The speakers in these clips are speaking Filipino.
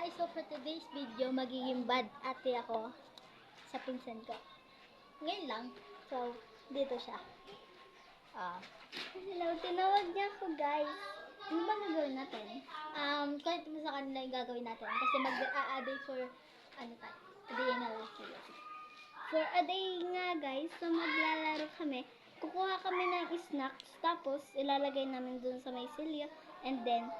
guys, so for today's video, magiging bad ate ako sa pinsan ko. Ngayon lang. So, dito siya. Hello, tinawag niya ako guys. Ano ba gagawin natin? Kahit mo sa kanila yung gagawin natin. Kasi mag-a-day for, ano tayo? A day na lang sila. For a day nga guys, so maglalaro kami. Kukuha kami ng snacks, tapos ilalagay namin dun sa may silya. And then,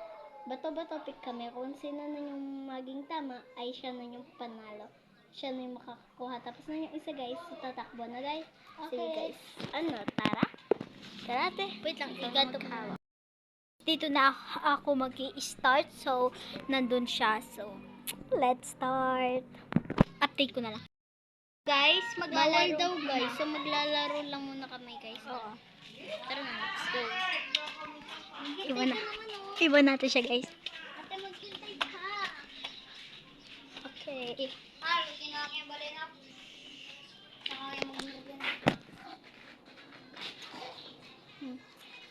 bato-bato pick kami. Kung sino na yung maging tama, ay siya na yung panalo. Siya na yung makakakuha. Tapos na yung isa guys, tatakbo na guys. Okay. Sige guys. Ano, tara? Tara te. Wait lang, iganto ko hawak. Dito na ako mag-i-start. So, nandun siya. So, let's start. Update ko na lang. Guys, maglalaro daw guys. So, maglalaro lang muna kami guys. Oo. Tara na, let's go. Iwan natin siya guys. Ate, maghintay ka. Okay. Kinakaya ba rin up? Nakakaya mag-move.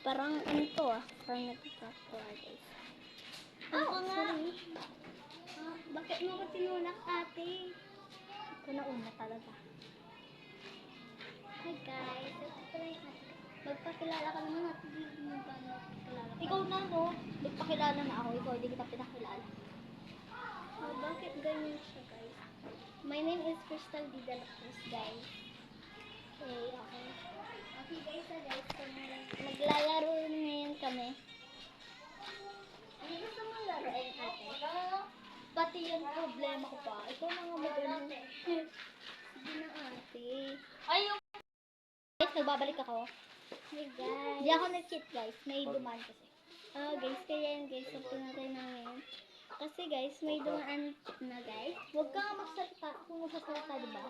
Parang ano to parang nagtatakwa guys. Ako nga. Bakit mo ko tinulak ate? Ito na una talaga. Hi guys. Magpakilala ka naman natin. Ikaw na no? Magpakilala na ako. Ikaw hindi kita pinakilala. Bakit ganyan siya guys? My name is Crystal D. De La Cruz guys. Okay. Okay guys, so maglalaro ngayon kami. Ano gusto mong laruin ate? Pati yung problema ko pa. Ikaw na nga mag-ano. Sige na ate. Ayun! Guys, nagbabalik ako. Hey guys. Di ako nag-cheat guys. May dumaan kasi. Guys, kaya yan guys. So, pinatay namin. Kasi guys, may dumaan na guys. Huwag ka nga magsalita. Kung magsasalita, diba?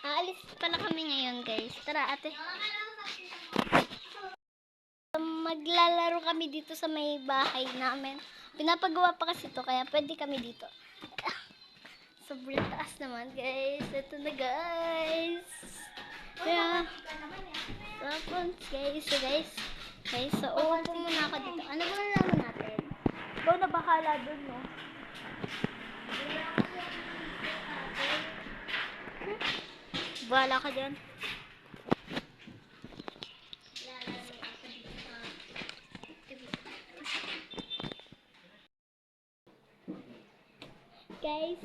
Aalis pala kami ngayon guys. Tara ate. Maglalaro kami dito sa may bahay namin. Pinapagawa pa kasi ito, kaya pwede kami dito. Sobrang taas naman guys. Ito na guys. Kaya, tapos guys, so uupo muna ako dito. Ano ba nalaman natin? Ikaw na bahala dun, no? Bahala ka dyan.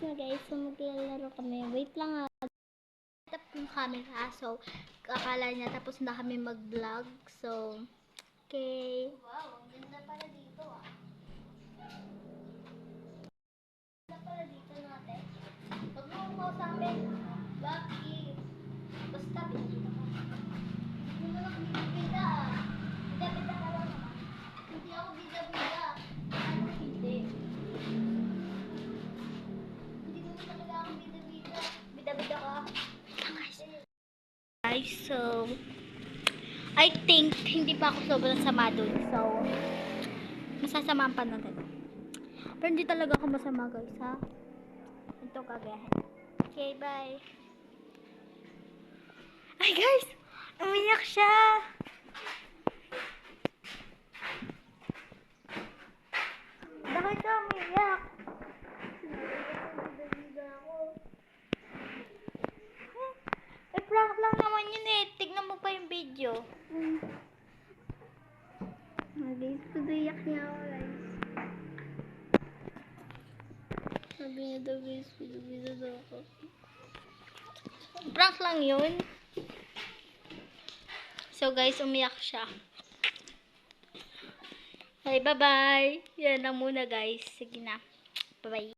Guys, so maglalaro kami. Wait lang nga. Set up yung camera. So, akala niya tapos na kami mag-vlog. So, okay. Wow, ang ganda pala dito ah. Ganda pala dito natin. Huwag mo kausapin. Bakit? Basta, binigita ka. Hindi mo lang bida ah. Bida-bida ka lang naman. Hindi ako bida-bida. Ano hindi? Hindi mo talaga ako bida-bida. Bida-bida ka. Guys, so I think hindi pa ako sobrang sama dun. So, masasamaan pa natin. Pero hindi talaga ako masama guys, ha? Ito kagayahin. Okay, bye. Ay guys! Umiyak siya! Bakit ka umiyak? Prank lang naman yun eh. Tignan mo pa yung video. Guys, pag-iyak niya ako guys. Sabi niya daw guys, video daw ako. Prank lang yun. So guys, umiyak siya. Okay, bye-bye. Yan lang muna guys. Sige na. Bye-bye.